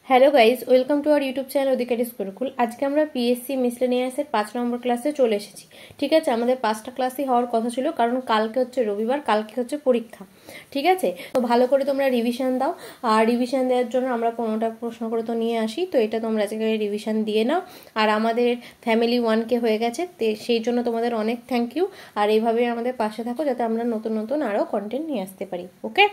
Hello guys, welcome to our YouTube channel Adhikari Gurukul. আজকে আমরা PSC মিসলেনিয়াসের 5 নম্বর ক্লাসে চলে এসেছি। ঠিক আছে, আমাদের 5টা ক্লাসই হওয়ার কথা ছিল, কারণ কালকে হচ্ছে রবিবার, কালকে হচ্ছে পরীক্ষা। ঠিক আছে, তো ভালো করে তোমরা রিভিশন দাও। আর রিভিশন দেওয়ার জন্য আমরা 15টা প্রশ্ন করে তো নিয়ে আসি, তো এটা তোমরা আজকে রিভিশন দিয়ে নাও। আর আমাদের ফ্যামিলি 1K হয়ে গেছে, সেই জন্য তোমাদের অনেক থ্যাংক ইউ। আর এইভাবেই আমাদের পাশে থাকো, যাতে আমরা নতুন নতুন আরও কন্টেন্ট নিয়ে আসতে পারি। ওকে,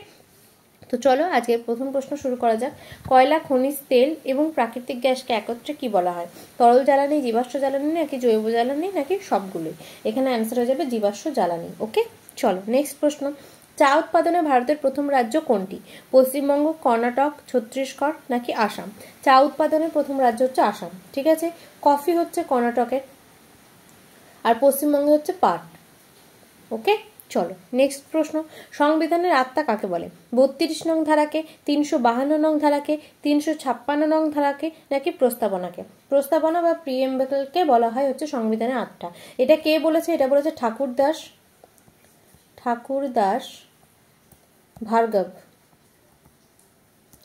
তো চলো আজকের প্রথম প্রশ্ন শুরু করা যাক। কয়লা, খনিজ তেল এবং প্রাকৃতিক গ্যাসকে একত্রে কি বলা হয়? তরল জ্বালানি, জীবাশ্ম জ্বালানি, নাকি জৈব জ্বালানি, নাকি সবগুলোই? এখানে অ্যান্সার হয়ে যাবে জীবাশ্ম জ্বালানি। ওকে, চলো নেক্সট প্রশ্ন। চা উৎপাদনে ভারতের প্রথম রাজ্য কোনটি? পশ্চিমবঙ্গ, কর্ণাটক, ছত্তিশগড়, নাকি আসাম? চা উৎপাদনের প্রথম রাজ্য হচ্ছে আসাম। ঠিক আছে, কফি হচ্ছে কর্ণাটকের, আর পশ্চিমবঙ্গে হচ্ছে পাট। ওকে, চলো নেক্সট প্রশ্ন। সংবিধানের আত্মা কাকে বলে? 32 নং ধারাকে, 352 নং ধারাকে, 356 নং ধারাকে, নাকি প্রস্তাবনাকে? প্রস্তাবনা বা প্রিএম্বলকে বলা হয় হচ্ছে সংবিধানের আত্মা। এটা কে বলেছে? এটা বলেছে ঠাকুরদাস ভার্গব।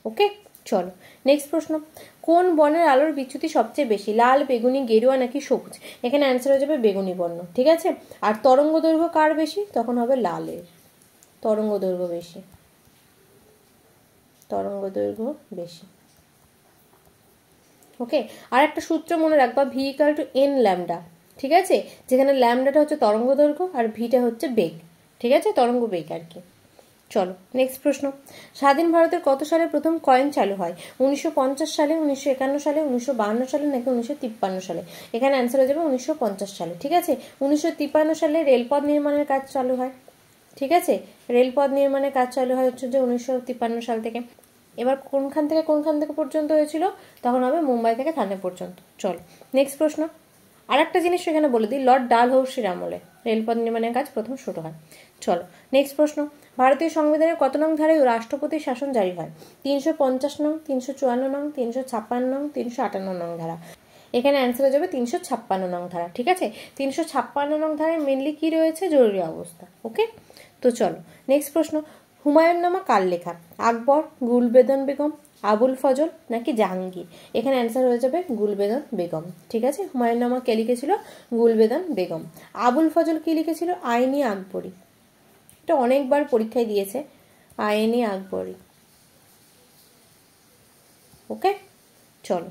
ওকে, চলো নেক্সট প্রশ্ন। কোন বর্ণের আলোর বিচ্যুতি সবচেয়ে বেশি? লাল, বেগুনি, গেরুয়া, নাকি সবুজ? এখানে অ্যান্সার হয়ে যাবে বেগুনি বর্ণ। ঠিক আছে, আর তরঙ্গ দৈর্ঘ্য কার বেশি? তখন হবে লালের। তরঙ্গ দৈর্ঘ্য বেশি, তরঙ্গ দৈর্ঘ্য বেশি। ওকে, আর একটা সূত্র মনে রাখবা, V equal to N lambda. ঠিক আছে, যেখানে ল্যামডাটা হচ্ছে তরঙ্গ দৈর্ঘ্য আর ভিটা হচ্ছে বেগ। ঠিক আছে, তরঙ্গ বেগ আর কি। চলো নেক্সট প্রশ্ন। স্বাধীন ভারতের কত সালে প্রথম কয়েন চালু হয়? 1950 সালে, 1951 সালে, 1952 সালে, নাকি 1953 সালে? এখানে অ্যান্সার হয়ে যাবে 1950 সালে। ঠিক আছে, 1953 সালে রেলপথ নির্মাণের কাজ চালু হয়। ঠিক আছে, রেলপথ নির্মাণের কাজ চালু হয় হচ্ছে যে 1953 সাল থেকে। এবার কোনখান থেকে পর্যন্ত হয়েছিল? তখন হবে মুম্বাই থেকে থানে পর্যন্ত। চলো নেক্সট প্রশ্ন। আর একটা জিনিস এখানে বলে দিই, লর্ড ডালহৌসির আমলে রেলপথ নির্মাণের কাজ প্রথম শুরু হয়। চলো নেক্সট প্রশ্ন। ভারতীয় সংবিধানের কত নং ধারায় রাষ্ট্রপতির শাসন জারি হয়? 350 নং, 354 নং, 356 নং, 358 নং ধারা? এখানে অ্যান্সার হয়ে যাবে 356 নং ধারা। ঠিক আছে, 356 নং ধারায় মেনলি কি রয়েছে? জরুরি অবস্থা। ওকে, তো চলো নেক্সট প্রশ্ন। হুমায়ুন্নামা কার লেখা? আকবর, গুলবেদন বেগম, আবুল ফজল, নাকি জাহাঙ্গীর? এখানে অ্যান্সার হয়ে যাবে গুলবেদন বেগম। ঠিক আছে, হুমায়ুন্নামা কে লিখেছিল? গুলবেদন বেগম। আবুল ফজল কি লিখেছিল? আইনি আকবরী। এটা অনেকবার পরীক্ষায় দিয়েছে, আইনি আকবরী। ওকে, চলো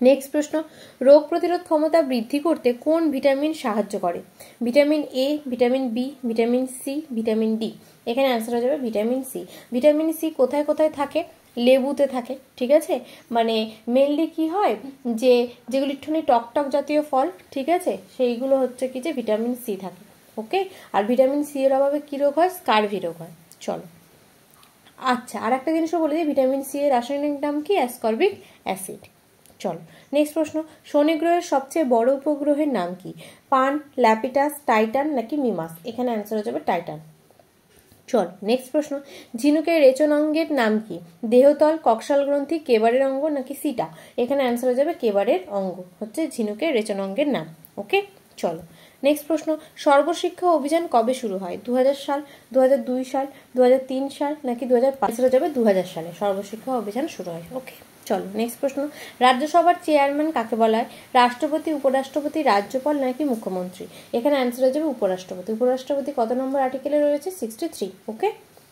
নেক্সট প্রশ্ন। রোগ প্রতিরোধ ক্ষমতা বৃদ্ধি করতে কোন ভিটামিন সাহায্য করে? Vitamin A, vitamin B, vitamin C, vitamin D? এখানে অ্যান্সার হয়ে যাবে ভিটামিন সি। ভিটামিন সি কোথায় কোথায় থাকে? লেবুতে থাকে। ঠিক আছে, মানে মেনলি কি হয়, যেগুলি একটুখানি টকটক জাতীয় ফল, ঠিক আছে, সেইগুলো হচ্ছে কি যে ভিটামিন সি থাকে। ওকে, আর ভিটামিন সি এর অভাবে কী রোগ হয়? স্কারভি রোগ হয়। চলো আচ্ছা, আর একটা জিনিসও বলে দিই, ভিটামিন সি এর রাসায়নিক নাম কি? Ascorbic acid. চলো নেক্সট প্রশ্ন। শনি গ্রহের সবচেয়ে বড় উপগ্রহের নাম কি? পান, ল্যাপিটাস, টাইটান, নাকি মিমাস? এখানে অ্যান্সার হয়ে যাবে টাইটান। চল নেক্সট প্রশ্ন। ঝিনুকের রেচন অঙ্গের নাম কি? দেহতল, কক্সাল গ্রন্থি, কেবারের অঙ্গ, নাকি সিটা? এখানে অ্যান্সার হয়ে যাবে কেবারের অঙ্গ হচ্ছে ঝিনুকের রেচন অঙ্গের নাম। ওকে, চলো নেক্সট প্রশ্ন। সর্বশিক্ষা অভিযান কবে শুরু হয়? 2000 সাল, 2002 সাল, 2003 সাল, নাকি 2005? হয়ে যাবে 2000 সালে সর্বশিক্ষা অভিযান শুরু হয়। ওকে, চলো নেক্সট প্রশ্ন। রাজ্যসভার চেয়ারম্যান কাকে বলা হয়? রাষ্ট্রপতি, উপরাষ্ট্রপতি, রাজ্যপাল, নাকি মুখ্যমন্ত্রী? এখানে অ্যান্সার হয়ে যাবে উপরাষ্ট্রপতি। উপরাষ্ট্রপতি কত নম্বর আর্টিকেলে রয়েছে? 63। ওকে,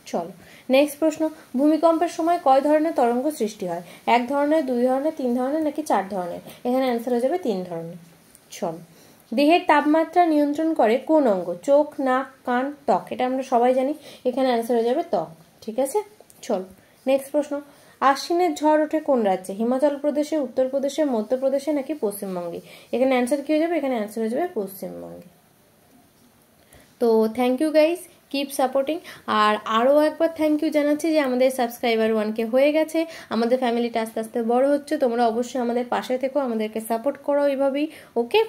চলো নেক্সট প্রশ্ন। ভূমিকম্পের সময় কয় ধরনের তরঙ্গ সৃষ্টি হয়? 1 ধরনের, 2 ধরনের, 3 ধরনের, নাকি 4 ধরনের? এখানে অ্যান্সার হয়ে যাবে 3 ধরনের। চলো, দেহের তাপমাত্রা নিয়ন্ত্রণ করে কোন অঙ্গ? চোখ, নাক, কান, ত্বক? এটা আমরা সবাই জানি, এখানে অ্যান্সার হয়ে যাবে ত্বক। ঠিক আছে, চলো নেক্সট প্রশ্ন। আশ্বিনের ঝড় ওঠে কোন রাজ্যে? হিমাচল প্রদেশে, উত্তরপ্রদেশে, মধ্যপ্রদেশে, নাকি পশ্চিমবঙ্গে? এখানে অ্যান্সার কি হয়ে যাবে? এখানে অ্যান্সার হয়ে যাবে পশ্চিমবঙ্গে। তো thank you guys, keep supporting. আর আরও একবার থ্যাংক ইউ জানাচ্ছি যে আমাদের সাবস্ক্রাইবার 1K হয়ে গেছে, আমাদের ফ্যামিলিটা আস্তে আস্তে বড় হচ্ছে। তোমরা অবশ্যই আমাদের পাশে থেকো, আমাদেরকে সাপোর্ট করো এইভাবেই। ওকে,